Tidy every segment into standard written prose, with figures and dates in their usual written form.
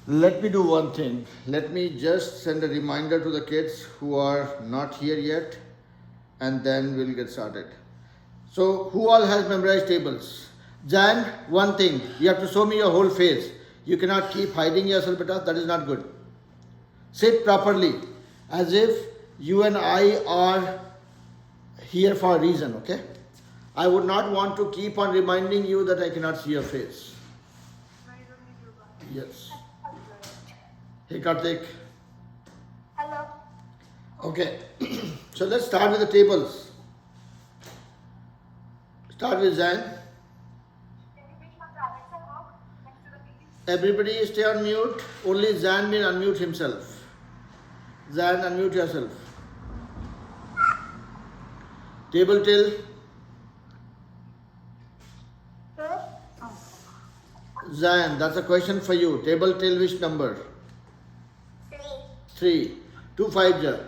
Let me do one thing. Let me just send a reminder to the kids who are not here yet, and then we'll get started. So, who all has memorized tables? Jan, one thing. You have to show me your whole face. You cannot keep hiding yourself, beta. That is not good. Sit properly, as if you and I are here for a reason, okay? I would not want to keep on reminding you that I cannot see your face. Yes. Hey Karthik. Hello. Okay. So let's start with the tables. Start with Zan. Everybody stay on mute. Only Zan will unmute himself. Zan, unmute yourself. Table till. Zan, that's a question for you. Table till which number? 3. 2 5 ja.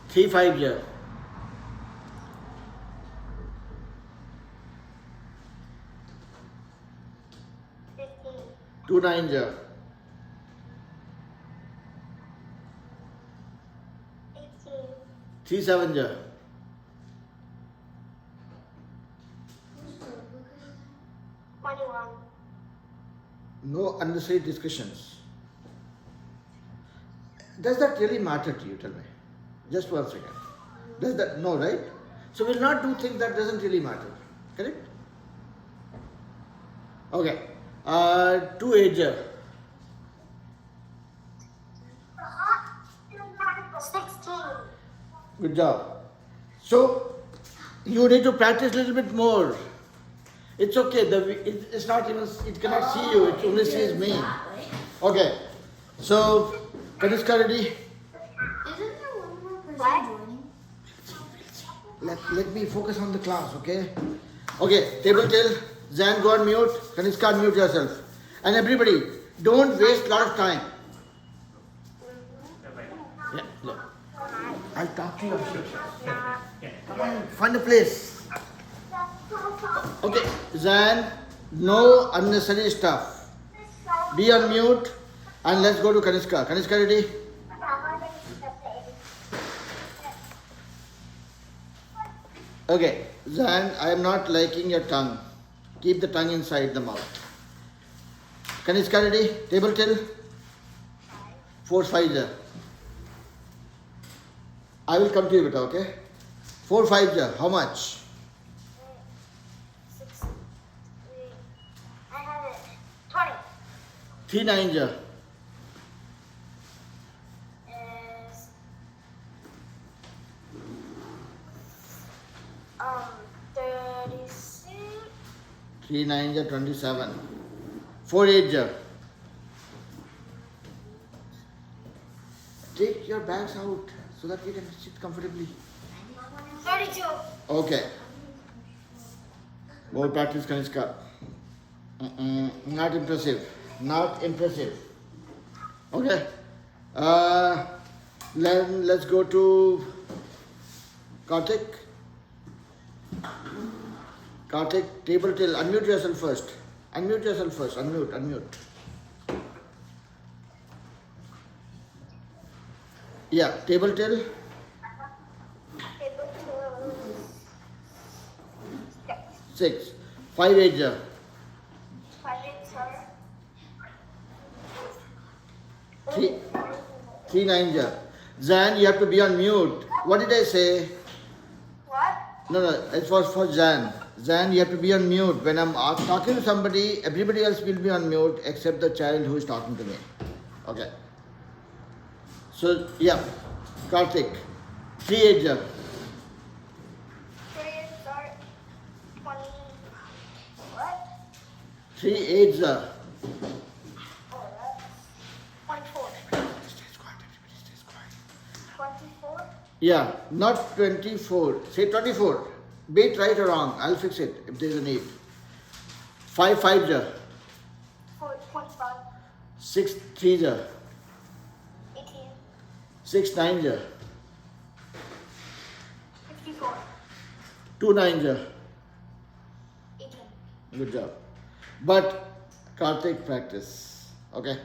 3 5 ja. 2 9 ja. 3 7 ja. 21. No unnecessary discussions. Does that really matter to you? Tell me. Just 1 second. Does that? No, right? So we'll not do things that doesn't really matter. Correct? Okay. 2 8 ja. 16. Good job. So you need to practice a little bit more. It's okay. It's not even. It cannot see you. It only sees me. Okay. So Kaniska ready? Isn't there one more person joining? Let me focus on the class. Okay. Okay. Table till. Zan, go on mute. Kaniska, mute yourself. And everybody, don't waste a lot of time. Yeah. Look. I'll talk to you after. Come on. Find a place. Okay, Zan, no unnecessary stuff. Be on mute and let's go to Kaniska. Kaniska ready? Okay, Zan, I am not liking your tongue. Keep the tongue inside the mouth. Kaniska ready? Table till? 4 5 ja. I will come to you, beta, okay? 4 5 ja. How much? 6. I have it. 20. 3 9 ja. Is 36. 3 9 ja 27. 4 8 ja. Take your bags out so that you can sit comfortably. 32. Okay. More practice, Kaniska. Not impressive. Not impressive. Okay. Then let's go to Karthik. Karthik, table till. Unmute yourself first. Unmute yourself first. Unmute. Yeah, table till. Table 6. 5 8 ja. 5 sir. 3 9 ja. Zan, you have to be on mute. What did I say? What? No, it was for Zan. Zan, you have to be on mute. When I'm talking to somebody, everybody else will be on mute except the child who is talking to me. Okay. So, yeah. Karthik. 3 8 ja. 3 sir. 20. What? 3 8 ja. Oh, that's 24. 24? Yeah, not 24. Say 24. Be it right or wrong. I'll fix it if there's a need. 5 5 ja. 25. 6 3 ja. 18. 6 9 ja. 54. 2 9 ja. 18. Good job. But Karthik, practice. Okay?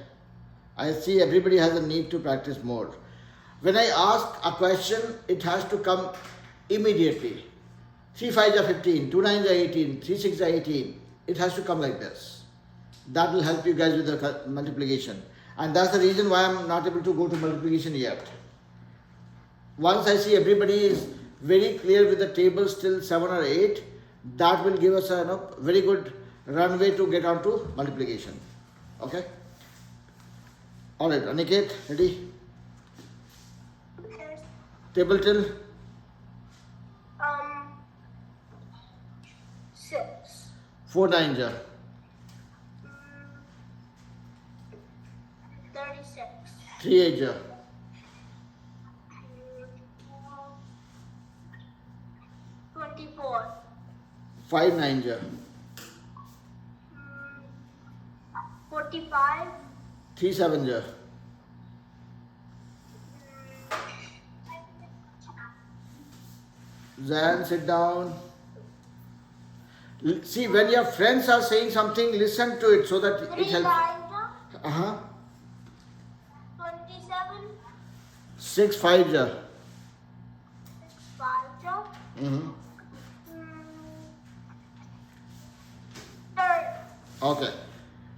I see everybody has a need to practice more. When I ask a question, it has to come immediately. 3 5s are 15, 2 9s are 18, 3 6s are 18. It has to come like this. That will help you guys with the multiplication. And that's the reason why I'm not able to go to multiplication yet. Once I see everybody is very clear with the tables till 7 or 8, that will give us a very good runway to get on to multiplication. Okay? Alright, Aniket, ready? Okay. Table till 6. 4 9s are 36. 3 8s are 24. 5 9s are 45. 3 7s are Zan, sit down. See, when your friends are saying something, listen to it so that it 3 helps. 9s, Uh-huh. 27. 6 5s are 5. Mm-hmm. 30. Okay.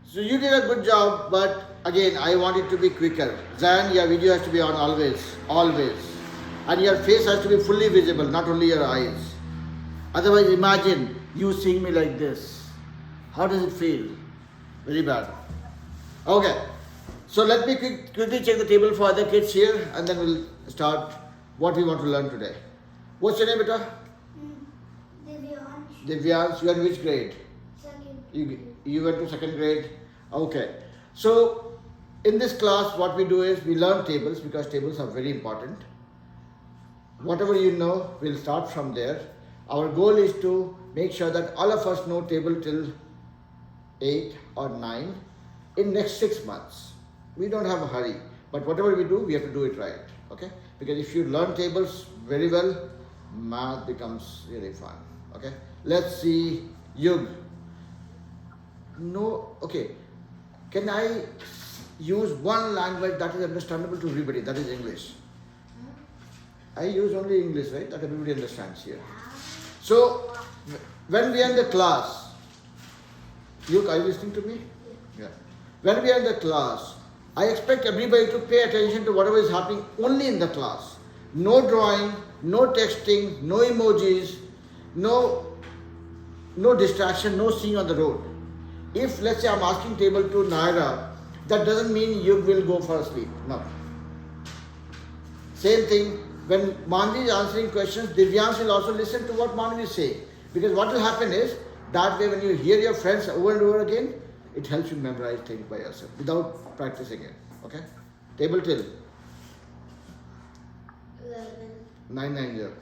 So you did a good job, but again, I want it to be quicker. Zan, your video has to be on always, always. And your face has to be fully visible, not only your eyes. Otherwise, imagine you seeing me like this. How does it feel? Very bad. Okay. So let me quickly check the table for other kids here, and then we'll start what we want to learn today. What's your name, beta? Divyansh, Divyansh, you are in which grade? second. You went to second grade. Okay. So in this class, what we do is we learn tables because tables are very important. Whatever you know, we'll start from there. Our goal is to make sure that all of us know table till 8 or 9 in next 6 months. We don't have a hurry, but whatever we do, we have to do it right. Okay? Because if you learn tables very well, math becomes really fun. Okay? Let's see Yug. No, okay. Can I use one language that is understandable to everybody? That is English. I use only English, right? That everybody understands here. So, when we are in the class, Yug, are you listening to me? Yeah. When we are in the class, I expect everybody to pay attention to whatever is happening only in the class. No drawing, no texting, no emojis, no distraction, no seeing on the road. If let's say I'm asking table to Naira, that doesn't mean you will go for a sleep. No. Same thing, when Manvi is answering questions, Divyansh will also listen to what Manvi is saying. Because what will happen is, that way when you hear your friends over and over again, it helps you memorize things by yourself without practicing it. Okay? Table till 11. 990.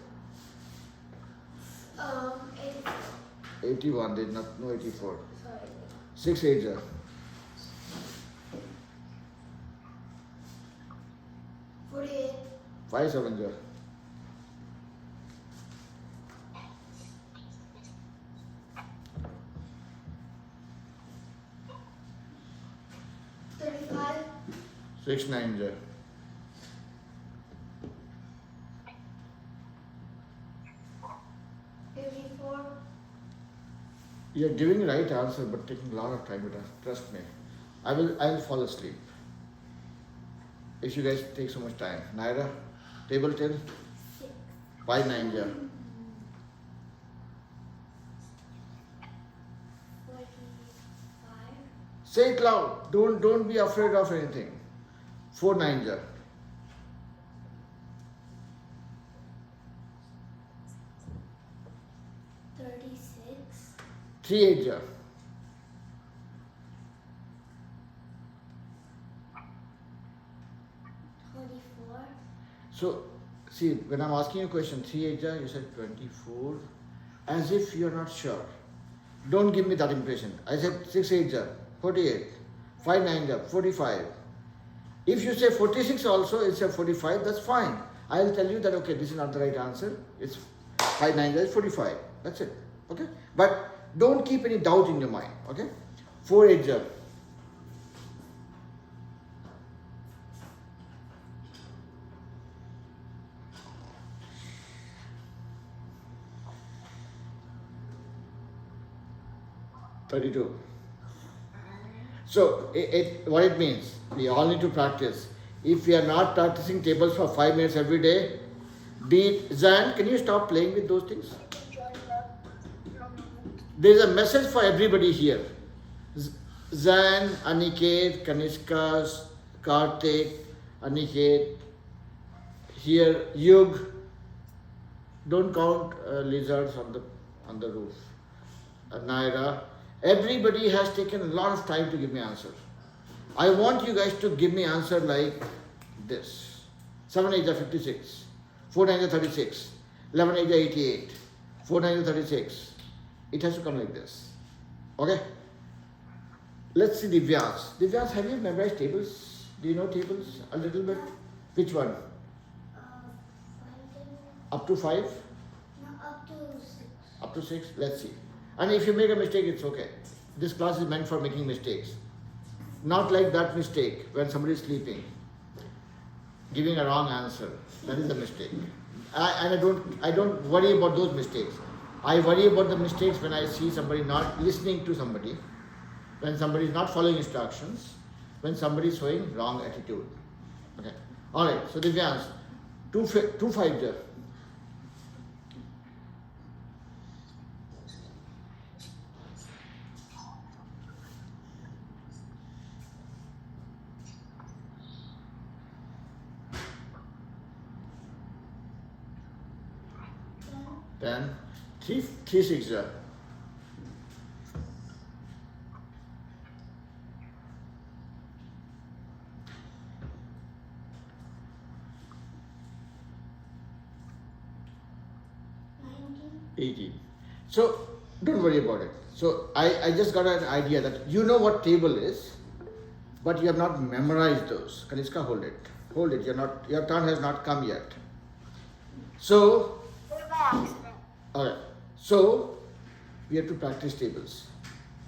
84. 81, did not, no 84. Sorry. 680. 48. 570. 35. 690. 54. You're giving the right answer but taking a lot of time, Beta. Trust me. I will fall asleep if you guys take so much time. Naira, table till 6. 590. 45. Say it loud. Don't be afraid of anything. 490. 36. 380. 24. So see, when I'm asking you a question, 380, you said 24, as if you're not sure. Don't give me that impression. I said 680, 48, 590, 45. If you say 46 also, it's a 45, that's fine. I'll tell you that, okay, this is not the right answer. It's 590, it's 45. That's it. Okay? But don't keep any doubt in your mind. Okay? 4 8 ja. $32. So what it means, we all need to practice. If we are not practicing tables for 5 minutes every day, be it Zan, can you stop playing with those things? There is a message for everybody here. Zan, Aniket, Kanishka, Karthik, Aniket, here Yug. Don't count lizards on the roof. Naira. Everybody has taken a lot of time to give me answer. I want you guys to give me answer like this. 7 8 are 56. 4 9 are 36. 11 8 are 88. 4 9 are 36. It has to come like this. Okay? Let's see Divyas. Divyas, have you memorized tables? Do you know tables a little bit? Which one? 5. Up to 5? No, up to 6. Up to 6? Let's see. And if you make a mistake, it's okay. This class is meant for making mistakes. Not like that mistake when somebody is sleeping, giving a wrong answer. That is a mistake. I don't worry about those mistakes. I worry about the mistakes when I see somebody not listening to somebody, when somebody is not following instructions, when somebody is showing wrong attitude. Okay. All right. So Divyans, 2 5 there. Then 3 6 there. $18. So don't worry about it. So I just got an idea that you know what table is, but you have not memorized those. Kanishka, hold it. Hold it. Your turn has not come yet. So alright. So we have to practice tables.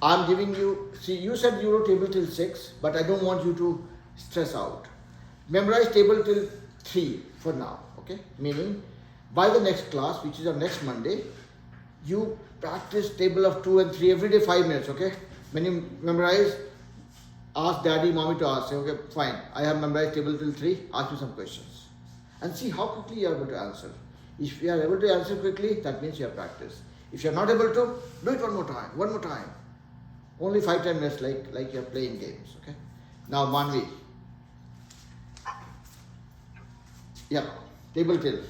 I'm giving you, see, you said you wrote table till 6, but I don't want you to stress out. Memorize table till 3 for now, okay? Meaning, by the next class, which is on next Monday, you practice table of 2 and 3 every day 5 minutes, okay? When you memorize, ask daddy, mommy to ask. Say, okay, fine, I have memorized table till 3, ask me some questions. And see how quickly you are able to answer. If you are able to answer quickly, that means you have practiced. If you are not able to, do it one more time. Only 5-10 minutes like you are playing games, okay? Now Manvi. Yeah, table till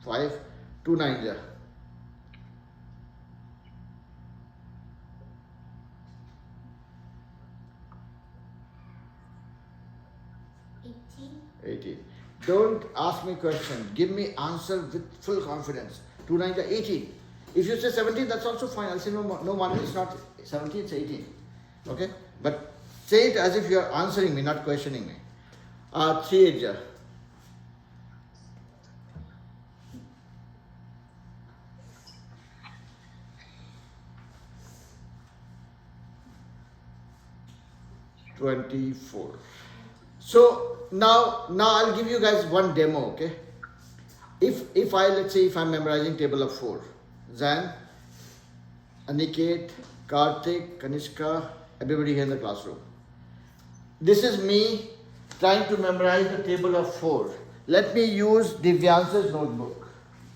5, 2 9 ja. 18. Don't ask me question. Give me answer with full confidence. 2 9 are 18. If you say 17, that's also fine. I'll say no, Manvi, it's not 17, it's 18. Okay? But say it as if you are answering me, not questioning me. 3 8 ja. 24. So now I'll give you guys one demo, okay? If let's say I'm memorizing table of 4, Zan, Aniket, Karthik, Kanishka, everybody here in the classroom. This is me trying to memorize the table of 4. Let me use Divyansa's notebook.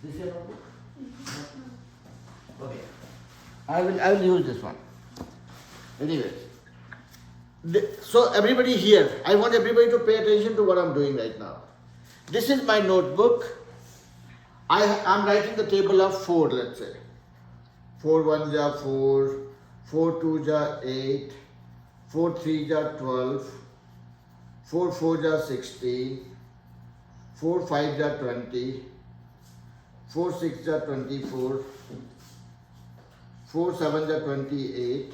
This is your notebook? Okay. I will use this one. Anyways. So everybody here, I want everybody to pay attention to what I'm doing right now. This is my notebook. I'm writing the table of 4, let's say. 4 1 ja 4, 4 2 ja 8, 4 3 ja 12, 4 4 ja 16, 4 5 ja 20, 4 6 ja 24, 4 7 ja 28,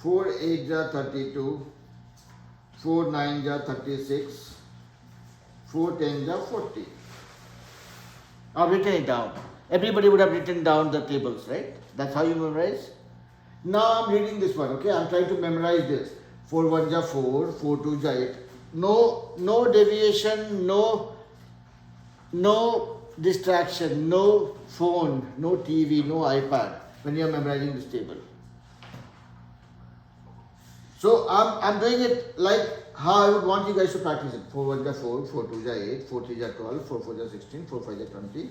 4 8 ja 32, 4 9 ja 36, 4 10 ja 40. I've written it down. Everybody would have written down the tables, right? That's how you memorize. Now I'm reading this one, okay? I'm trying to memorize this. 4 1 ja 4, 4 2 ja 8. No deviation, no distraction, no phone, no TV, no iPad when you're memorizing this table. So I'm doing it like how I would want you guys to practice it. 4 1 ja 4, 4 2 ja 8, 4 3 ja 12, 4 4 ja 16, 4 5 ja 20,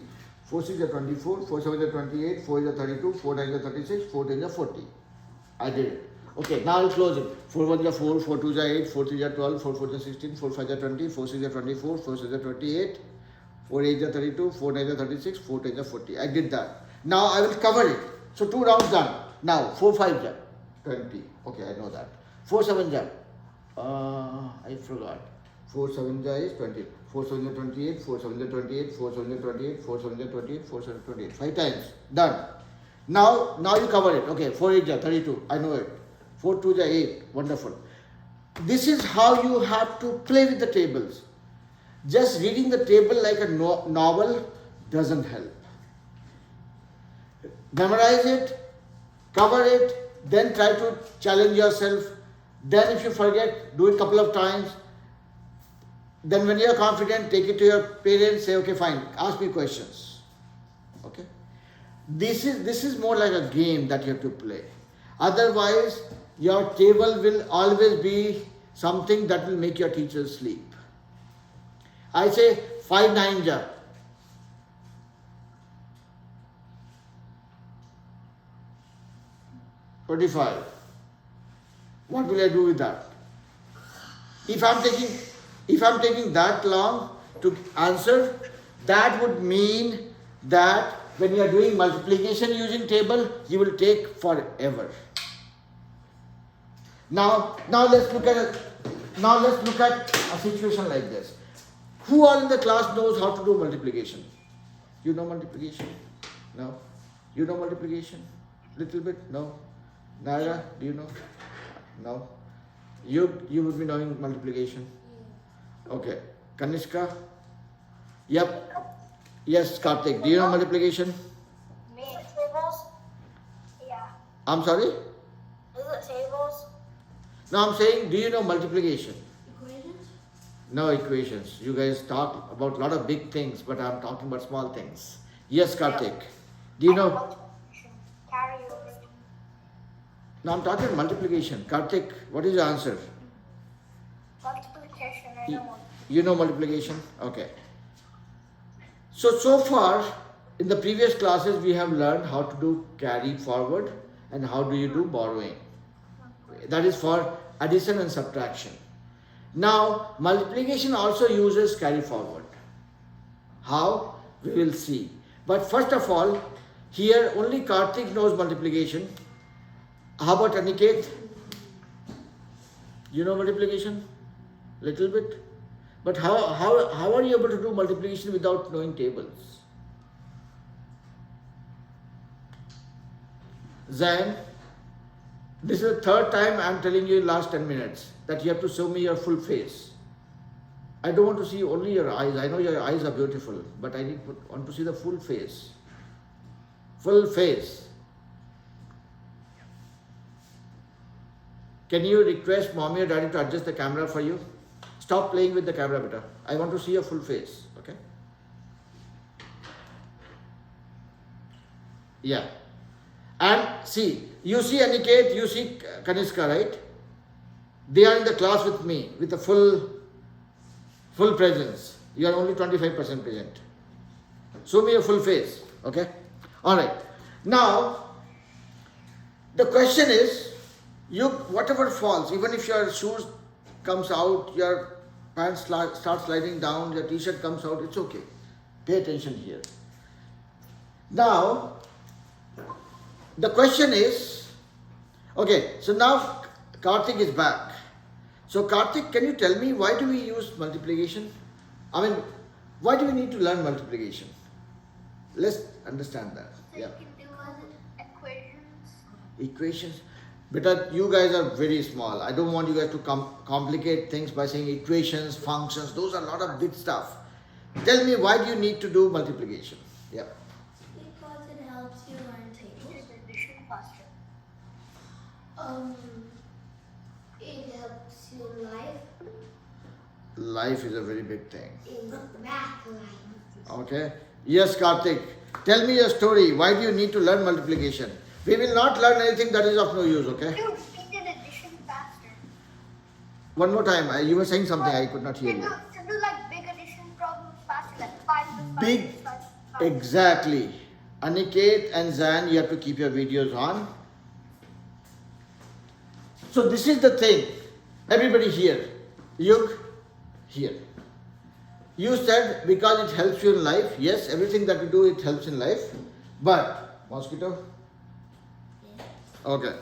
4 6 ja 24, 4 7 ja 28, 4 ja 32, 4 9 ja 36, 4 10 ja 40. I did it. Okay, now I'll close it. 4 1 ja 4, 4 2 ja 8, 4 3 ja 12, 4 4 ja 16, 4 5 ja 20, 4 6 ja 24, 4 6 ja 28, 4 8 ja 32, 4 9 ja 36, 4 10 ja 40. I did that. Now I will cover it. So 2 rounds done. Now 4 5 ja 20. Okay, I know that. 4 7 ja. I forgot. 4 7 ja is 20. 4 7 ja 28, 4 7 ja 28, 4 7 ja 28, 4 7 ja 28, 4 7 ja 28. 5 times. Done. Now you cover it. Okay, 4 8 ja 32. I know it. 4 2 ja 8. Wonderful. This is how you have to play with the tables. Just reading the table like a novel doesn't help. Memorize it, cover it, then try to challenge yourself. Then if you forget, do it a couple of times. Then when you are confident, take it to your parents, say, okay, fine, ask me questions. Okay? This is more like a game that you have to play. Otherwise, your table will always be something that will make your teacher sleep. I say 5 9 ja. $25. What will I do with that? If I'm taking that long to answer, that would mean that when you are doing multiplication using table, you will take forever. Now let's look at a situation like this. Who all in the class knows how to do multiplication? You know multiplication? No. You know multiplication? Little bit? No. Naira, do you know? No. You would be knowing multiplication. Okay. Kanishka? Yep. Yes, Karthik. Do you know multiplication? Me. Tables? Yeah. I'm sorry? Is it tables? No, I'm saying, do you know multiplication? Equations? No equations. You guys talk about a lot of big things, but I'm talking about small things. Yes, Karthik. Do you know? Multiplication. Carry over. No, I'm talking multiplication. Karthik, what is your answer? Multiplication, I know one. You know multiplication? Okay. So far, in the previous classes, we have learned how to do carry forward and how do you do borrowing. That is for addition and subtraction. Now, multiplication also uses carry forward. How? We will see. But first of all, here only Karthik knows multiplication. How about Aniket? You know multiplication? Little bit? But how are you able to do multiplication without knowing tables? Zain, this is the third time I am telling you in last 10 minutes that you have to show me your full face. I don't want to see only your eyes. I know your eyes are beautiful, but I want to see the full face. Full face. Can you request mommy or daddy to adjust the camera for you? Stop playing with the camera, beta. I want to see your full face, okay? Yeah. And see, you see Aniket, you see Kanishka, right? They are in the class with me, with a full presence. You are only 25% present. Show me your full face, okay? Alright. Now, the question is, whatever falls, even if your shoes comes out, your pants start sliding down, your t-shirt comes out, it's okay. Pay attention here. Now, the question is, okay, so now Karthik is back. So Karthik, can you tell me why do we use multiplication? I mean, why do we need to learn multiplication? Let's understand that. So Yeah. you can do other equations. Equations. But you guys are very small. I don't want you guys to complicate things by saying equations, functions. Those are a lot of big stuff. Tell me, why do you need to do multiplication? Yeah. Because it helps you learn tables. Addition faster. It helps you in life. Life is a very big thing. In math life. Okay? Yes, Karthik. Tell me your story. Why do you need to learn multiplication? We will not learn anything that is of no use, okay? To repeat addition faster. One more time. You were saying something. I could not hear you. To do like big addition problems faster, like 5 plus 5 Big. plus 5. Exactly. Aniket and Zan, you have to keep your videos on. So this is the thing. Everybody here. Yug, here. You said because it helps you in life. Yes, everything that you do, it helps in life. But, mosquito? Okay.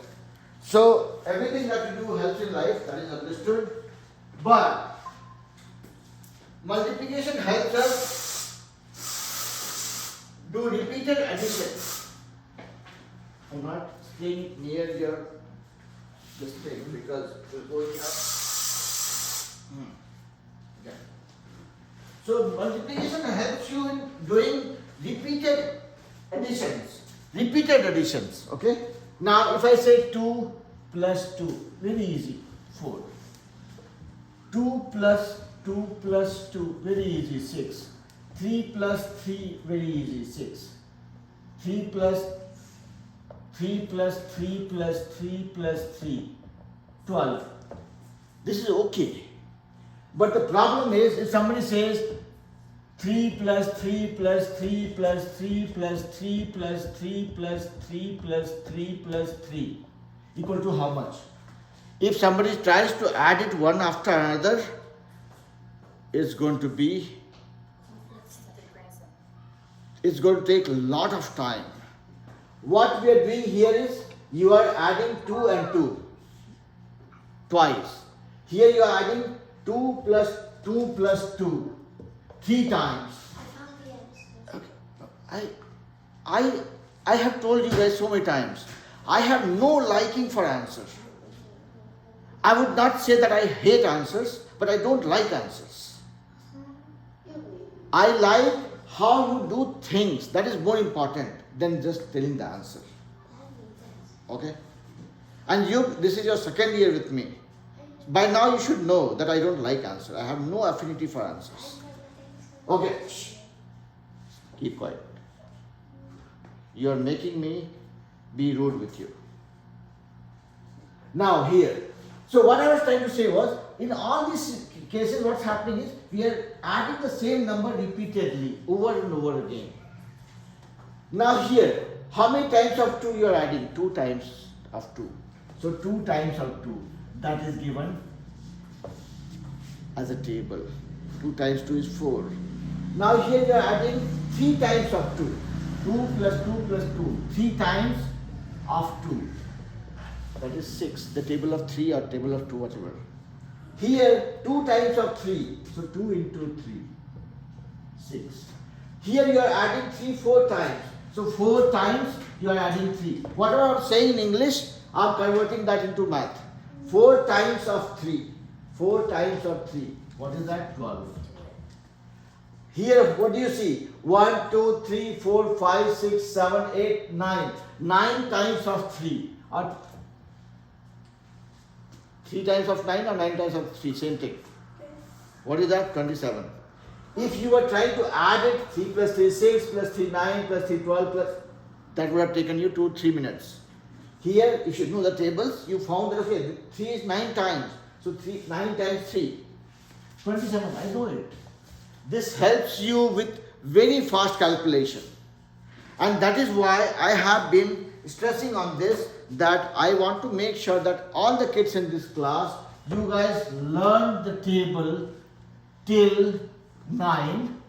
So, everything that you do helps in life, that is understood. But, multiplication helps us do repeated addition. I'm not staying near this thing because it will go here. Okay. So multiplication helps you in doing repeated additions. Repeated additions. Okay. Now if I say 2 plus 2, very easy. 4. 2 plus 2 plus 2, very easy. 6. 3 plus 3, very easy. 6. 3 plus 3 plus 3 plus 3 plus 3, 12. This is okay. But the problem is, if somebody says 3 plus 3 plus 3 plus 3 plus 3 plus 3 plus 3 plus 3 plus 3 equal to how much? If somebody tries to add it one after another, it's going to take a lot of time. What we are doing here is, you are adding 2 and 2 twice. Here you are adding 2 plus 2 plus 2 3 times. I found the answer. I have told you guys so many times, I have no liking for answers. I would not say that I hate answers, but I don't like answers. I like how you do things. That is more important than just telling the answer. Okay? And this is your second year with me. By now you should know that I don't like answers. I have no affinity for answers. Okay. Shh. Keep quiet. You are making me be rude with you. Now here. So what I was trying to say was, in all these cases what's happening is, we are adding the same number repeatedly over and over again. Now here, how many times of 2 you are adding? 2 times of 2. So 2 times of 2. That is given as a table. 2 times 2 is 4. Now here you are adding 3 times of 2. 2 plus 2 plus 2. 3 times of 2. That is 6. The table of 3 or table of 2, whatever. Here 2 times of 3. So 2 into 3. 6. Here you are adding 3 4 times. So 4 times you are adding 3. Whatever I am saying in English, I am converting that into math. 4 times of 3. 4 times of 3. What is that? 12. Here, what do you see? 1, 2, 3, 4, 5, 6, 7, 8, 9. 9 times of 3. Or 3 times of 9 or 9 times of 3, same thing. What is that? 27. If you were trying to add it, 3 plus 3 6 plus 3 9 plus 3 12 plus, that would have taken you 2-3 minutes. Here, if you know the tables, you found that okay, 3 is 9 times. So 9 times 3. 27, I know it. This helps you with very fast calculation. And that is why I have been stressing on this, that I want to make sure that all the kids in this class, you guys learn the table till 9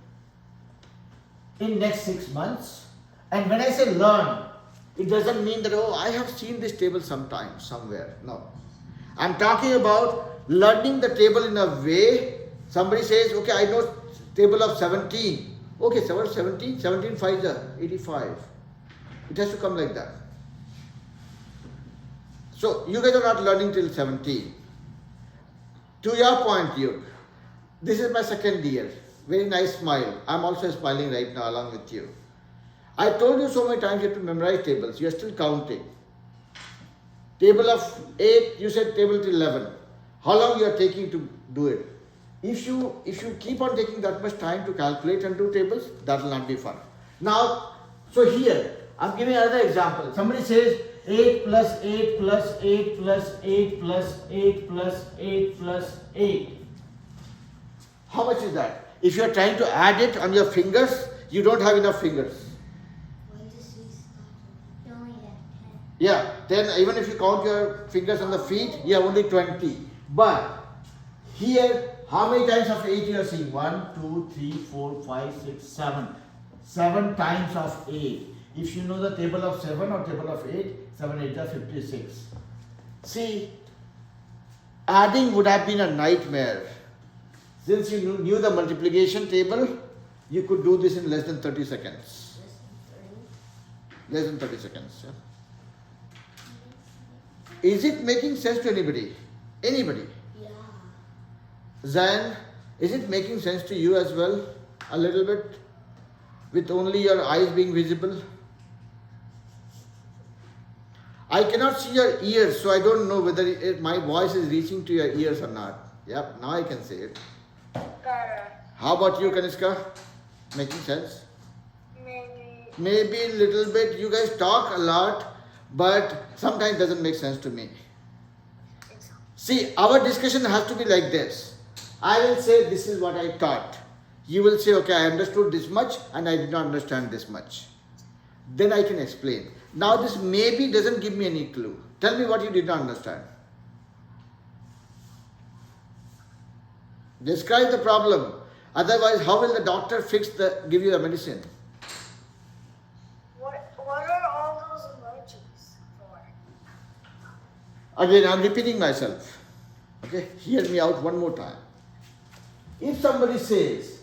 in next 6 months. And when I say learn, it doesn't mean that, oh, I have seen this table sometime, somewhere. No. I'm talking about learning the table in a way, somebody says, okay, I know table of 17. Okay, 17, 17 5 is 85. It has to come like that. So, you guys are not learning till 17. To your point, Yug, this is my second year. Very nice smile. I'm also smiling right now along with you. I told you so many times you have to memorize tables. You are still counting. Table of 8, you said table till 11. How long you are taking to do it? If you keep on taking that much time to calculate and do tables, that will not be fun. Now, so here, I'm giving another example. Somebody says 8 plus 8 plus 8 plus 8 plus 8 plus 8 plus 8. How much is that? If you are trying to add it on your fingers, you don't have enough fingers. When does he start? You only have 10. Yeah, then even if you count your fingers on the feet, you have only 20. But here, how many times of 8 you are seeing? 1, 2, 3, 4, 5, 6, 7. 7 times of 8. If you know the table of 7 or table of 8, 7, 8 are 56. See, adding would have been a nightmare. Since you knew the multiplication table, you could do this in less than 30 seconds. Less than 30 seconds. Yeah. Is it making sense to anybody? Anybody? Yeah. Zan, is it making sense to you as well? A little bit? With only your eyes being visible? I cannot see your ears, so I don't know whether my voice is reaching to your ears or not. Yep, now I can say it. Better. How about you, Kaniska? Making sense? Maybe. Maybe a little bit. You guys talk a lot, but sometimes doesn't make sense to me. See, our discussion has to be like this. I will say this is what I taught. You will say, okay, I understood this much and I did not understand this much. Then I can explain. Now this maybe doesn't give me any clue. Tell me what you did not understand. Describe the problem. Otherwise, how will the doctor give you the medicine? What are all those emojis for? Again, I'm repeating myself. Okay, hear me out one more time. If somebody says,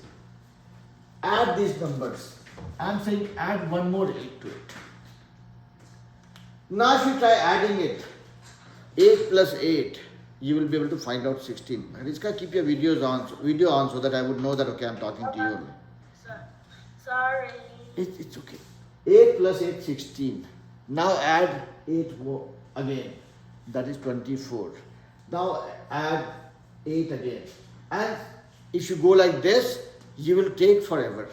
add these numbers, I'm saying add one more 8 to it. Now if you try adding it, 8 plus 8, you will be able to find out 16. Riska, keep your video on so that I would know that, okay, I'm talking to you. Sorry. It's okay. 8 plus 8, 16. Now add 8 more again. That is 24. Now add 8 again. And if you go like this, you will take forever.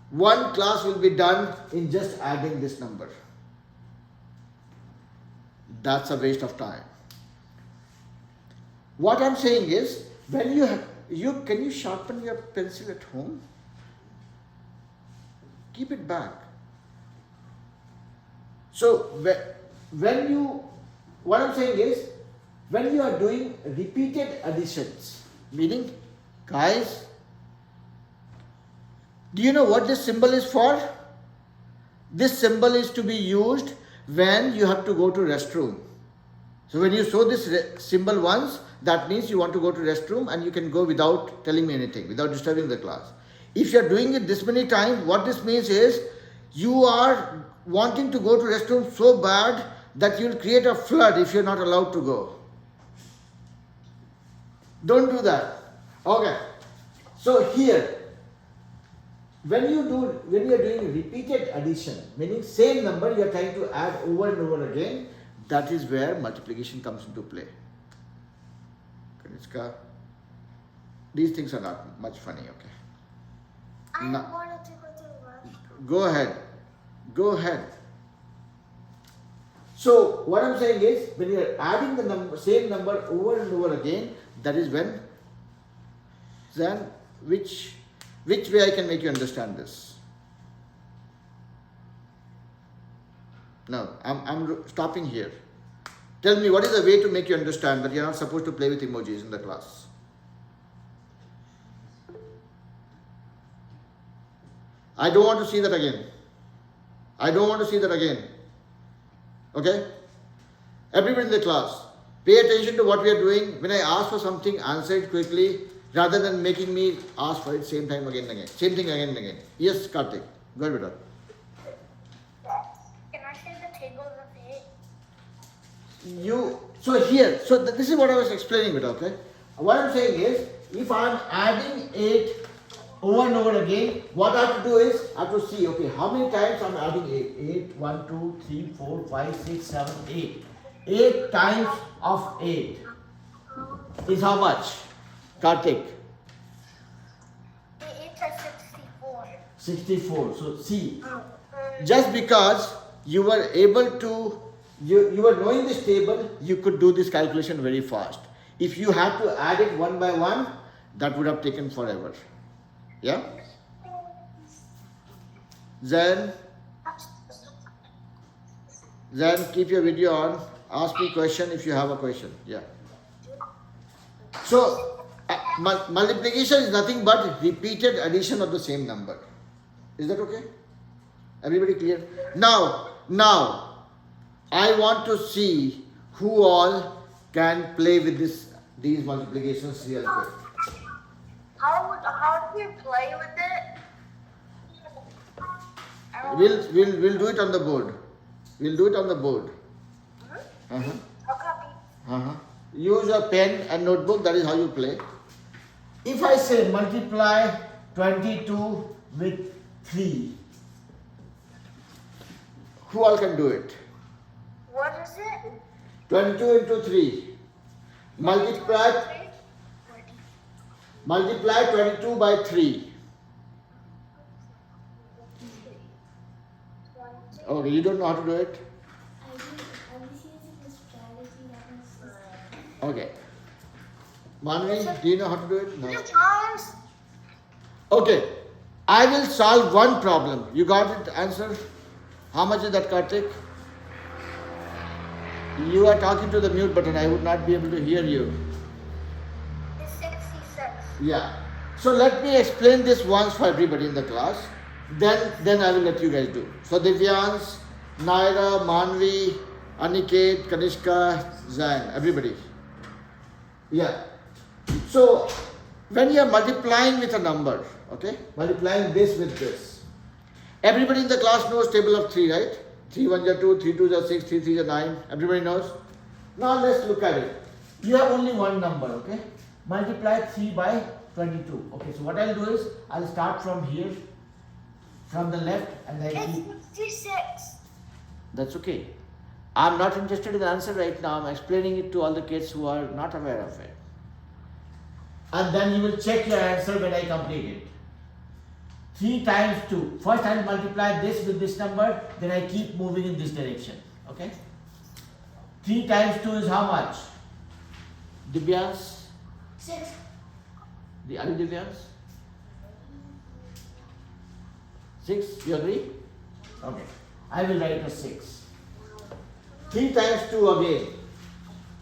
One class will be done in just adding this number. That's a waste of time. What I'm saying is, when can you sharpen your pencil at home? Keep it back. So what I'm saying is, when you are doing repeated additions, meaning, guys, do you know what this symbol is for? This symbol is to be used when you have to go to restroom. So when you show this symbol once, that means you want to go to restroom and you can go without telling me anything, without disturbing the class. If you are doing it this many times, what this means is you are wanting to go to restroom so bad that you will create a flood if you are not allowed to go. Don't do that. Okay. So here, when you are doing repeated addition, meaning same number you are trying to add over and over again, that is where multiplication comes into play. Kaniska, these things are not much funny, okay? I No. wanted to go to the restroom. Go ahead. Go ahead. So what I'm saying is, when you are adding the same number over and over again, that is when, then which way I can make you understand this? No, I'm stopping here. Tell me, what is the way to make you understand that you're not supposed to play with emojis in the class? I don't want to see that again. I don't want to see that again. Okay? Everybody in the class, pay attention to what we are doing. When I ask for something, answer it quickly rather than making me ask for it same time again and again. Same thing again and again. Yes, Karthik. Go ahead, Vita. Can I say the tables of 8? This is what I was explaining, Vita, okay? What I'm saying is, if I'm adding 8 over and over again, what I have to do is, I have to see, okay, how many times I'm adding 8? 8, 1, 2, 3, 4, 5, 6, 7, 8. 8 times of 8 is how much? Kartik? 8 is 64. 64. So see, just because you were able to, you were knowing this table, you could do this calculation very fast. If you had to add it one by one, that would have taken forever. Yeah? Then keep your video on. Ask me question if you have a question. Yeah. So multiplication is nothing but repeated addition of the same number. Is that okay? Everybody clear? Now I want to see who all can play with these multiplications real quick. How do you play with it? We'll do it on the board. We'll do it on the board. Uh-huh. I'll copy. Uh-huh. Use a pen and notebook, that is how you play. If I say multiply 22 with 3, who all can do it? What is it? 22 into 3. Multiply 22 by 3. Okay, you don't know how to do it? I'm just using the strategy that is Okay. Manvi, do you know how to do it? No. 2 times. Okay. I will solve one problem. You got it? Answer? How much is that, Kartik? You are talking to the mute button. I would not be able to hear you. It's 66. Yeah. So let me explain this once for everybody in the class. Then I will let you guys do. So Divyans, Naira, Manvi, Aniket, Kanishka, Zain, everybody. Yeah. So when you are multiplying with a number, okay, multiplying this with this. Everybody in the class knows table of 3, right? 3 1s are 2, 3 2s are 6, 3 3s are 9. Everybody knows? Now let's look at it. You have only one number, okay? Multiply 3 by 22. Okay, so what I'll do is, I'll start from here, from the left, and I keep... It's 66. That's okay. I'm not interested in the answer right now. I'm explaining it to all the kids who are not aware of it. And then you will check your answer when I complete it. 3 times 2. First I'll multiply this with this number, then I keep moving in this direction. Okay? 3 times 2 is how much? Divyas? 6. Are you Divyas? 6? You agree? Okay. I will write a 6. 3 times 2 again.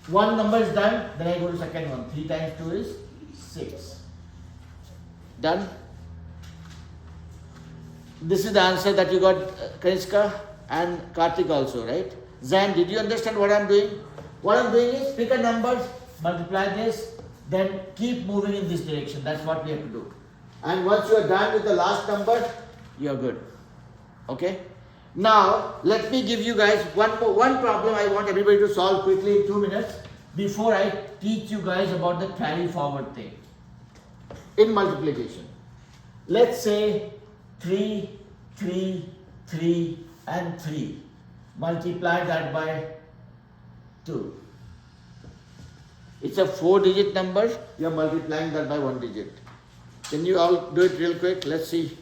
One number is done, then I go to second one. 3 times 2 is 6. Done? This is the answer that you got, Kanishka and Kartik also, right? Zain, did you understand what I'm doing? What I'm doing is pick a number, multiply this, then keep moving in this direction. That's what we have to do. And once you are done with the last number, you are good. Okay? Now, let me give you guys one problem I want everybody to solve quickly in 2 minutes before I teach you guys about the carry forward thing in multiplication. Let's say 3, 3, 3 and 3. Multiply that by 2. It's a 4-digit number. You are multiplying that by 1 digit. Can you all do it real quick? Let's see.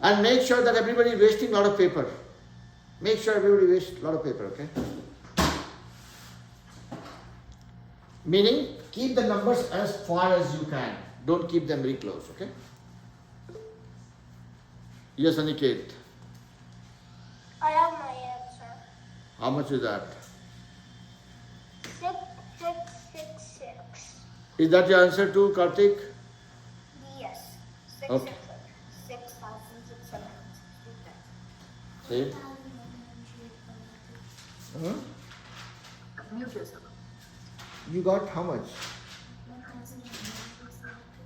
And make sure that everybody is wasting a lot of paper. Make sure everybody wastes a lot of paper, okay? Meaning, keep the numbers as far as you can. Don't keep them very close, okay? Yes, Aniket. I have my answer. How much is that? 6666. Is that your answer too, Kartik? Yes. Okay. 6,666. See? Huh? You got how much?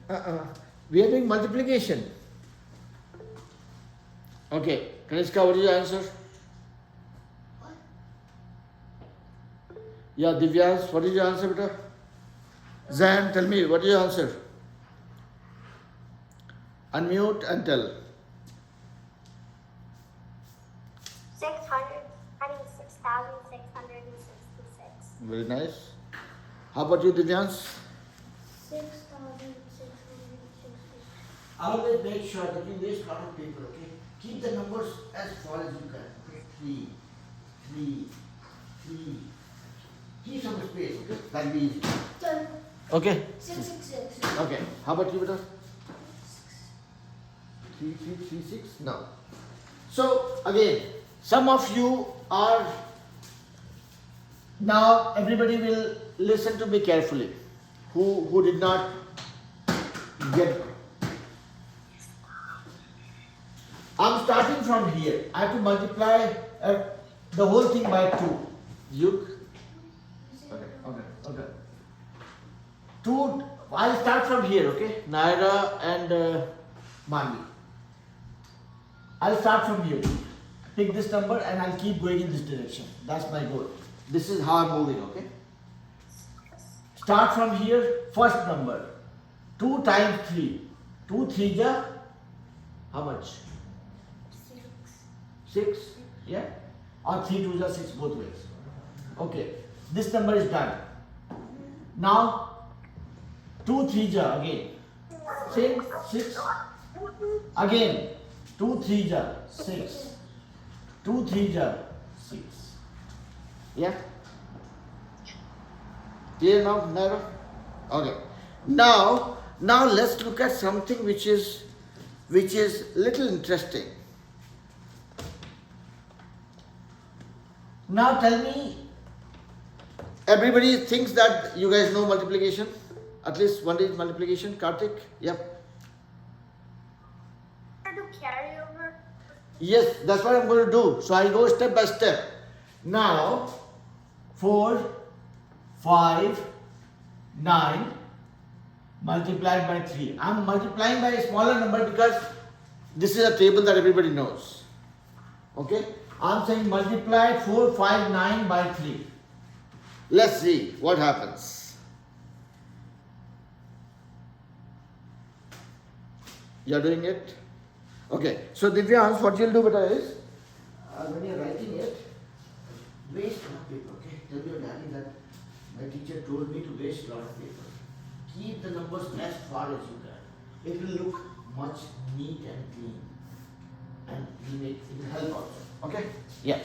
1,000. We are doing multiplication. Okay, Kanishka, what is your answer? What? Yeah, Divyans, what is your answer, beta? Zain, tell me, what is your answer? Unmute and tell. 6,666. Very nice. How about you, Divyans? 6,666. Always make sure that you waste a lot of paper, okay? Keep the numbers as far as you can. Okay? 3, 3, 3. Keep some space, okay? That'll be easy. 10. Okay. 666. Okay. How about you, Beta? 3, 3, 3, 6? No. So, again, some of you are. Now, everybody will listen to me carefully. Who did not get. I'm starting from here. I have to multiply the whole thing by 2. You? Okay. 2, I'll start from here, okay? Naira and Manvi. I'll start from here. Pick this number and I'll keep going in this direction. That's my goal. This is how I'm moving, okay? Start from here, first number. 2 times 3. 2 3 ja, how much? 6, yeah? Or 3 2 ja 6, both ways. Okay, this number is done. Now, 2 3 ja again. Same, 6. Again, 2 3 ja 6. 2 3 ja 6. Yeah? Clear now, Naira? Okay. Now let's look at something which is little interesting. Now tell me, everybody thinks that you guys know multiplication? At least one digit multiplication? Karthik? Yep. I do carryover. Yes, that's what I'm going to do. So I'll go step by step. Now, 4, 5, 9 multiplied by 3. I'm multiplying by a smaller number because this is a table that everybody knows. Okay? I'm saying multiply 4, 5, 9 by 3. Let's see what happens. You're doing it? Okay. So Divyans, what you'll do better is, when you're writing it, waste a lot of paper, okay? Tell your daddy that my teacher told me to waste a lot of paper. Keep the numbers as far as you can. It will look much neat and clean. And it will help also. Okay? Yeah.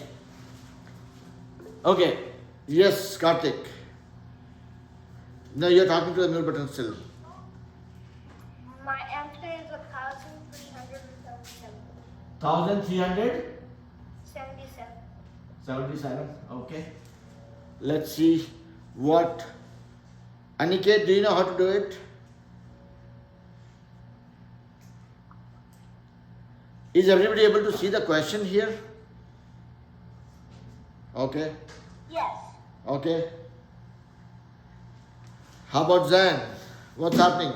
Okay. Yes, Karthik. Now you're talking to the mute button still. My answer is 1,377. 1377. 77. Okay. Let's see what. Aniket, do you know how to do it? Is everybody able to see the question here? Okay. Yes. Okay. How about Zan? What's happening?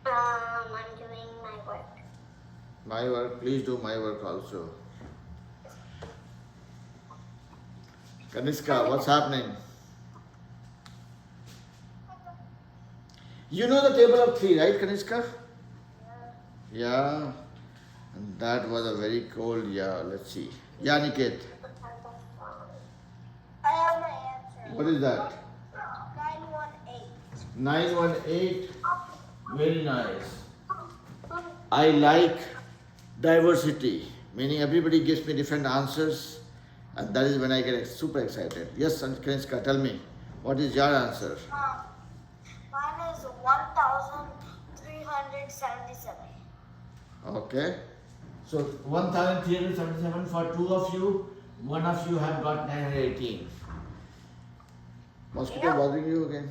I'm doing my work. My work. Please do my work also. Kanishka, what's happening? You know the table of 3, right, Kanishka? Yeah. And that was a very cold, yeah. Let's see. Yeah, Niket. I have my answer. What is that? 918. 918. Very nice. I like diversity, meaning everybody gives me different answers, and that is when I get super excited. Yes, Kanishka, tell me, what is your answer? Mine is 1,377. Okay. So 1377 for 2 of you, 1 of you have got 918. Mosquito bothering you again?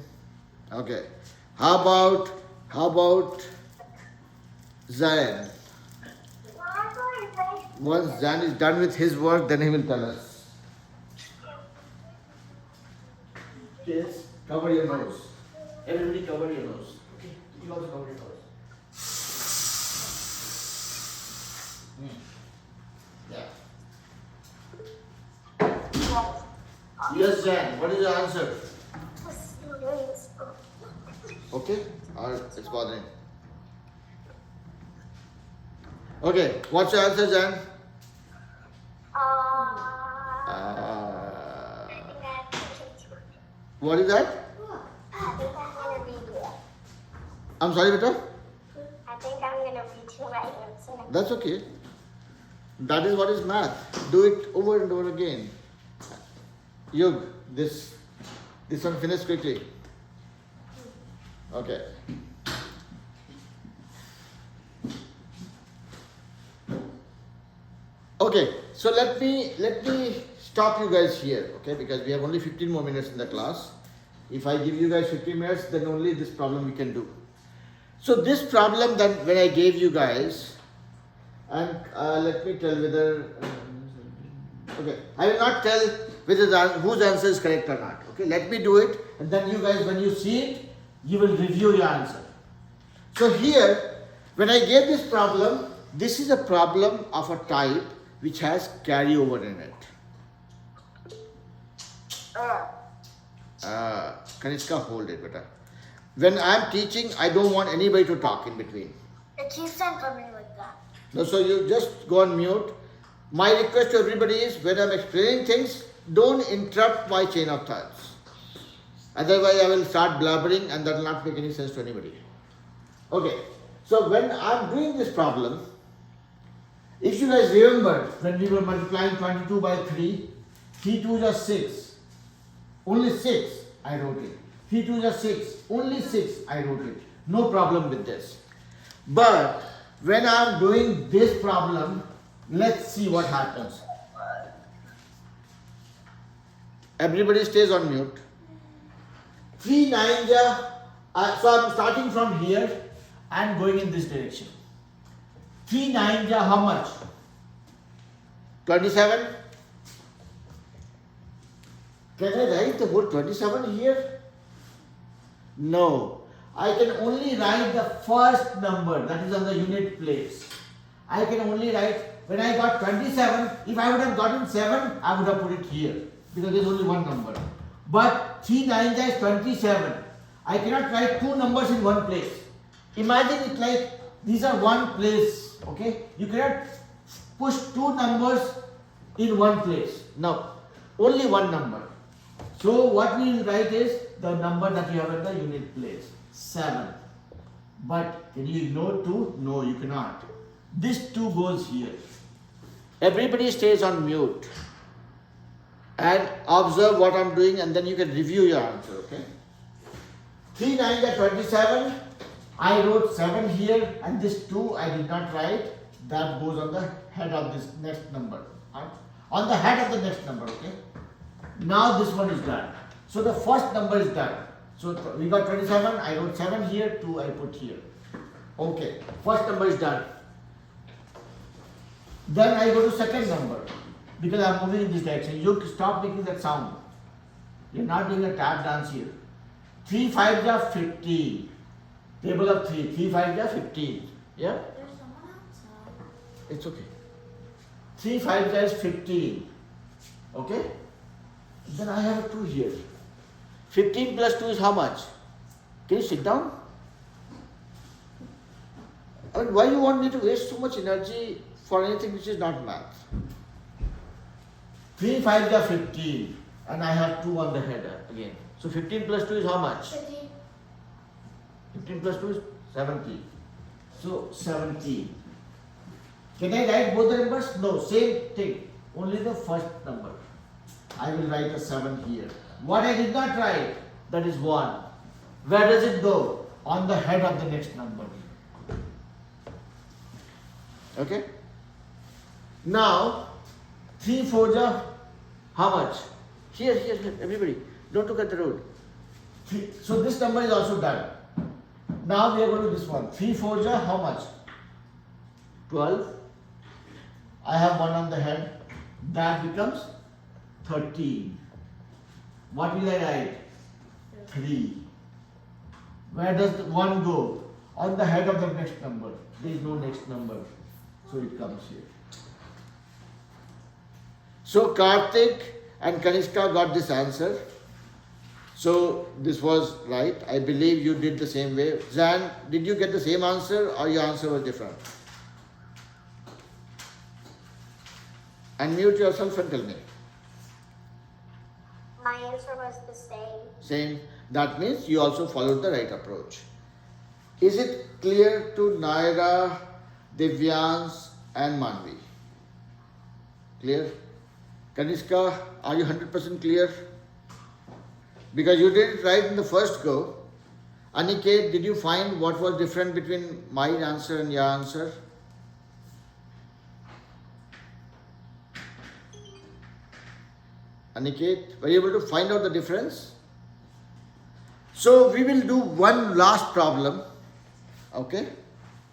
Okay. How about Zain? Once Zain is done with his work, then he will tell us. Yes, cover your nose. Everybody cover your nose. Okay, you also cover your nose. Yeah. Yes, Jan, what is your answer? Okay, or it's bothering. Okay, what's your answer, Jan? I think I have to check. What is that? I think I'm gonna read it. I'm sorry, beta. I think I'm gonna read you my answer. That's okay. That is what is math. Do it over and over again. Yug, this one finish quickly. Okay. Okay, so let me stop you guys here, okay? Because we have only 15 more minutes in the class. If I give you guys 15 minutes, then only this problem we can do. So this problem that when I gave you guys, and let me tell whether okay, I will not tell whether whose answer is correct or not. Okay, let me do it, and then you guys, when you see it, you will review your answer. So here, when I gave this problem, this is a problem of a type which has carryover in it. Kanishka, hold it, beta. When I am teaching, I don't want anybody to talk in between. It keeps on coming like that. No, so you just go on mute. My request to everybody is, when I'm explaining things, don't interrupt my chain of thoughts. Otherwise, I will start blabbering and that will not make any sense to anybody. Okay, so when I'm doing this problem, if you guys remember, when we were multiplying 22 by 3, 3 2s are 6. Only 6, I wrote it. 3 2s are 6. Only 6, I wrote it. No problem with this. But when I'm doing this problem, let's see what happens. Everybody stays on mute. 3 9s are, so I'm starting from here and going in this direction. 3 9s are how much? 27. Can I write the word 27 here? No. I can only write the first number that is on the unit place. I can only write, when I got 27, if I would have gotten 7, I would have put it here because there is only one number. But 3 9s is 27. I cannot write two numbers in one place. Imagine it like these are one place, okay? You cannot push two numbers in one place. No, only one number. So what we will write is the number that you have at the unit place, 7. But can you ignore 2? No, you cannot. This 2 goes here. Everybody stays on mute and observe what I'm doing, and then you can review your answer, okay? 3 9s are 27. I wrote 7 here, and this 2 I did not write. That goes on the head of this next number. On the head of the next number, okay? Now this one is done. So the first number is done. So we got 27, I wrote 7 here, 2 I put here. Okay, first number is done. Then I go to second number because I am moving in this direction. You stop making that sound. You are not doing a tap dance here. 3 5s are 15. Table of 3. 3 5s are 15. Yeah? There's someone outside. It's okay. 3 5s is 15. Okay? Then I have a 2 here. 15 plus 2 is how much? Can you sit down? I mean, why you want me to waste so much energy for anything which is not math? 3 5s are 15 and I have 2 on the header again. So 15 plus 2 is how much? 15. 15 plus 2 is 17. So 17. Can I write both the numbers? No, same thing. Only the first number. I will write a 7 here. What I did not write, that is 1. Where does it go? On the head of the next number. Okay? Now, 3 4s are how much? Here, everybody. Don't look at the road. So this number is also done. Now we are going to this one. 3 4s are how much? 12. I have 1 on the head. That becomes 13. What will I write? 3. Where does the 1 go? On the head of the next number. There is no next number. So it comes here. So Karthik and Kanishka got this answer. So this was right. I believe you did the same way. Zan, did you get the same answer or your answer was different? And mute yourself and tell me. My answer was the same. Same. That means you also followed the right approach. Is it clear to Naira, Divyans and Manvi? Clear? Kanishka, are you 100% clear? Because you did it right in the first go. Aniket, did you find what was different between my answer and your answer? Aniket, were you able to find out the difference? So we will do one last problem, okay?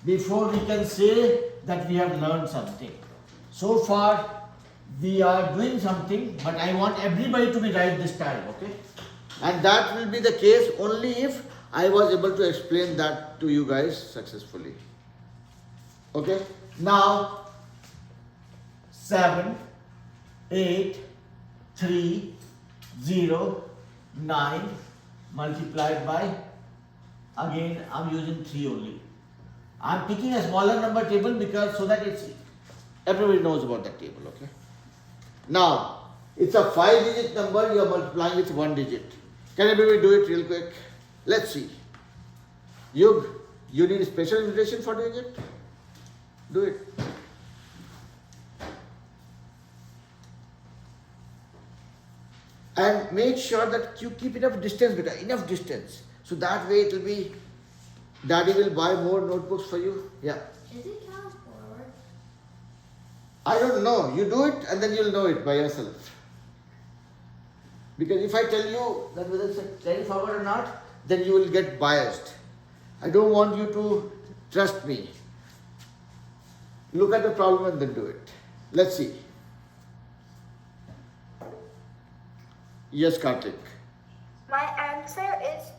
Before we can say that we have learned something. So far, we are doing something, but I want everybody to be right this time, okay? And that will be the case only if I was able to explain that to you guys successfully. Okay? Now, 7, 8, 3, 0, 9 multiplied by, again I'm using 3 only. I'm picking a smaller number table because so that it's everybody knows about that table, okay? Now, it's a 5-digit number, you are multiplying with 1 digit. Can everybody do it real quick? Let's see. Yug, you need a special invitation for doing it? Do it. And make sure that you keep enough distance, beta, enough distance. So that way it will be, Daddy will buy more notebooks for you. Yeah. Is it count forward? I don't know. You do it and then you'll know it by yourself. Because if I tell you that whether it's a carry forward or not, then you will get biased. I don't want you to trust me. Look at the problem and then do it. Let's see. Yes, Karthik. My answer is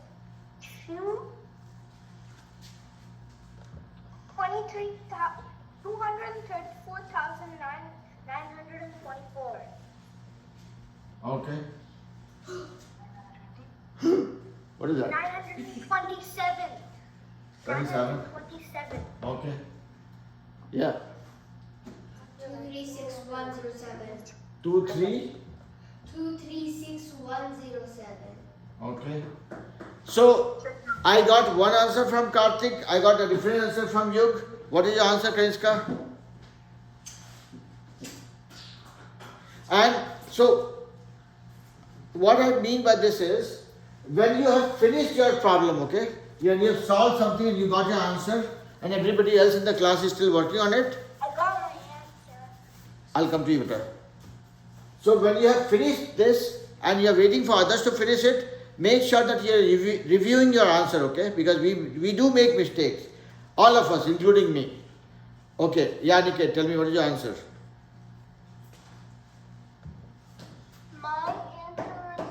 234,924. Okay. What is that? 927. 27. 927. Okay. Yeah. 236107. 2, 3. 236107. Okay. So I got one answer from Karthik. I got a different answer from Yug. What is your answer, Kanishka? And so what I mean by this is when you have finished your problem, okay, you have solved something and you got your answer, and everybody else in the class is still working on it, I got my answer. I'll come to you later. So when you have finished this and you are waiting for others to finish it, make sure that you are reviewing your answer, okay? Because we do make mistakes. All of us, including me. Okay, Yannick, tell me what is your answer? My answer is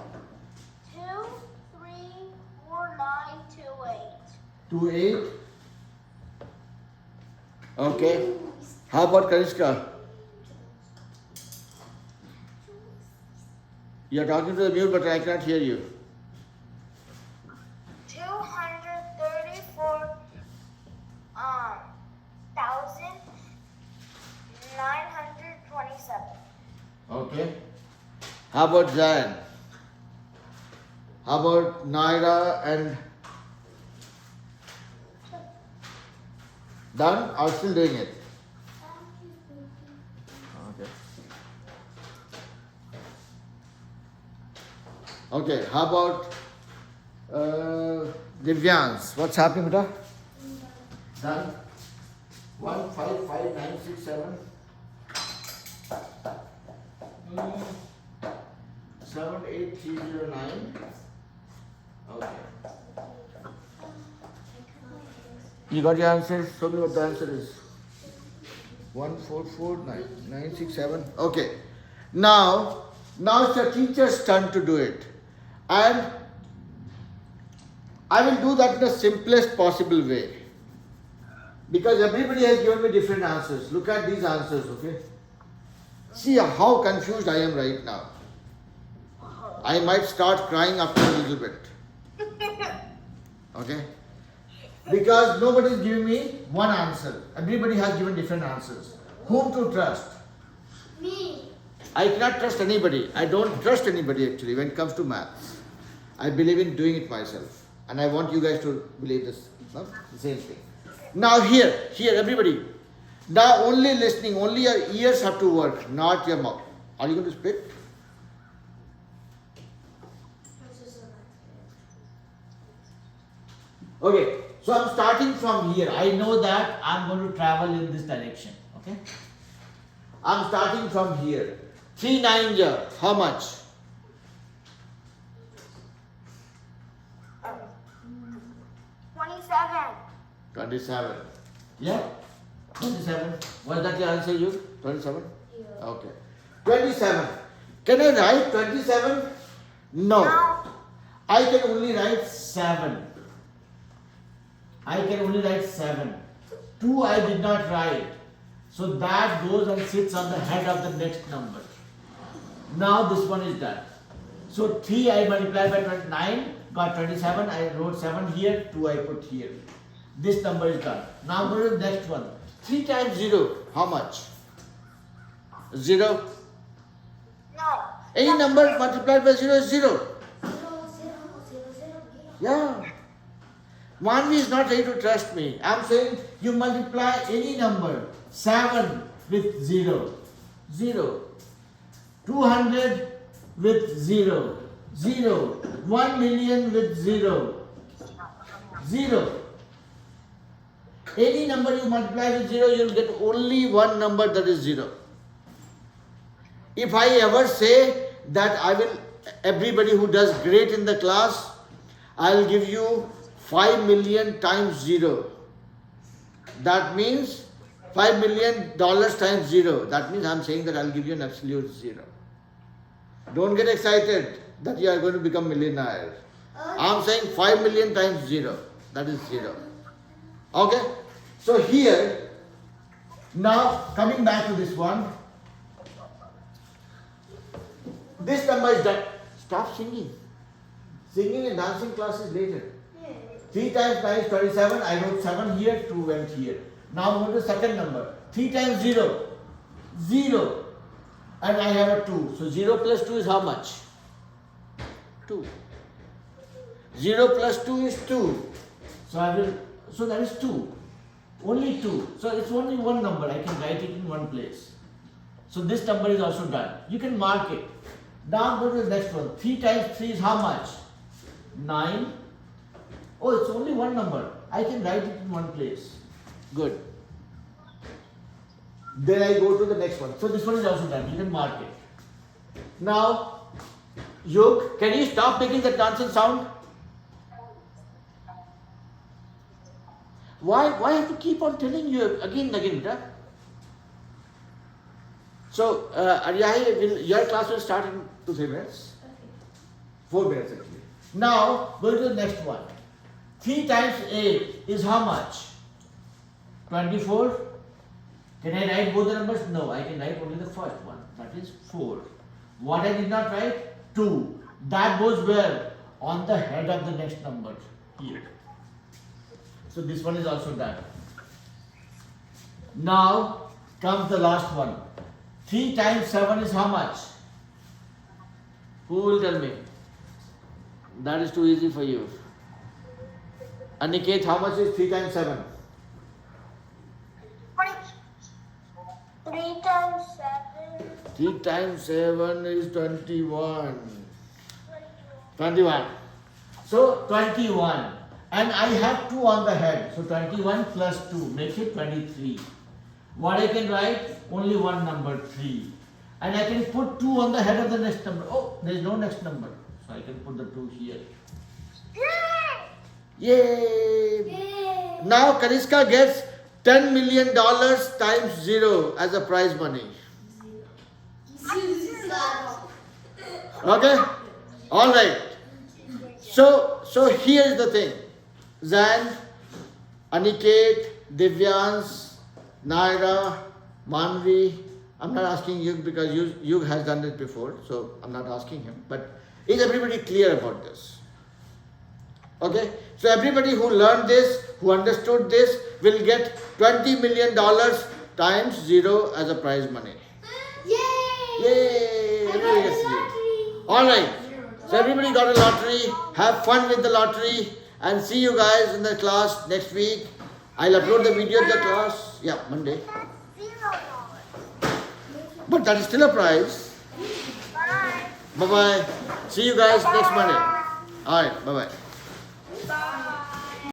234928. 2, 8. Okay. How about Kanishka? You are talking to the mute, but I cannot hear you. 234,927. Okay. How about Zayan? How about Naira and done or still doing it? Okay. Okay. How about Divyans? What's happening, beta? Done. 155967. 78309. Okay. You got your answer? Show me what the answer is. 1449967. Okay. Now it's the teacher's turn to do it. And I will do that in the simplest possible way. Because everybody has given me different answers. Look at these answers, okay? See how confused I am right now. I might start crying after a little bit. Okay? Because nobody is giving me one answer. Everybody has given different answers. Whom to trust? Me. I cannot trust anybody. I don't trust anybody actually when it comes to maths. I believe in doing it myself. And I want you guys to believe this. No? The same thing. Now here, everybody. Now only listening, only your ears have to work, not your mouth. Are you going to speak? Okay, so I'm starting from here. I know that I'm going to travel in this direction. Okay? I'm starting from here. 3 9s are how much? 27. 27. Yeah? 27. Was that your answer, you? 27? Yeah. Okay. 27. Can I write 27? No. Now, I can only write 7. I can only write 7. 2 I did not write. So that goes and sits on the head of the next number. Now this one is done. So 3 I multiplied by 29, got 27. I wrote 7 here, 2 I put here. This number is done. Now go to the next one. 3 times 0, how much? 0. no. Any number multiplied by 0 is 0. 0, 0, 0, 0. Yeah. Manvi is not ready to trust me. I'm saying you multiply any number. 7 with 0. 0. 200 with 0. 0. 1 million with 0. 0. Any number you multiply with 0, you'll get only one number, that is 0. If I ever say that I will, everybody who does great in the class, I'll give you 5 million times 0. That means $5 million times 0. That means I'm saying that I'll give you an absolute 0. Don't get excited that you are going to become millionaire. I'm saying 5 million times 0. That is 0. Okay? So here, now coming back to this one. This number is done. Stop singing. Singing and dancing class is later. 3 times 9 is 27. I wrote 7 here, 2 went here. Now move to the second number. 3 times 0. 0. And I have a 2. So 0 plus 2 is how much? 2. 0 plus 2 is 2. So that is 2. Only 2. So it's only one number. I can write it in one place. So this number is also done. You can mark it. Now go to the next one. 3 times 3 is how much? 9. Oh, it's only one number. I can write it in one place. Good. Then I go to the next one. So this one is also done. You can mark it. Now, Yog, can you stop making that nonsense sound? Why I have to keep on telling you again and again, huh? So, Aryahi, your class will start in 2-3 minutes. 4 minutes actually. Now, go to the next one. 3 times 8 is how much? 24. Can I write both the numbers? No, I can write only the first one. That is 4. What I did not write? 2. That goes where? On the head of the next number. Here. So this one is also done. Now comes the last one. 3 times 7 is how much? Who will tell me? That is too easy for you. Aniket, how much is 3 times 7? 3 times 7. 3 times 7 is 21. 21. So 21. And I have 2 on the head. So 21 plus 2 makes it 23. What I can write? Only one number, 3. And I can put 2 on the head of the next number. Oh, there is no next number. So I can put the 2 here. Yay! Yay! Now Kaniska gets $10 million times 0 as a prize money. Okay? Alright. So here is the thing. Zan, Aniket, Divyans, Naira, Manvi. I'm not asking you because you has done it before, so I'm not asking him. But is everybody clear about this? Okay? So everybody who learned this, who understood this, will get $20 million times 0 as a prize money. Yay! Yay! Alright. So everybody got a lottery. Have fun with the lottery. And see you guys in the class next week. I'll upload the video of the class. Yeah, Monday. That's $0. But that is still a prize. Bye. Bye bye. See you guys next Monday. Alright, bye bye.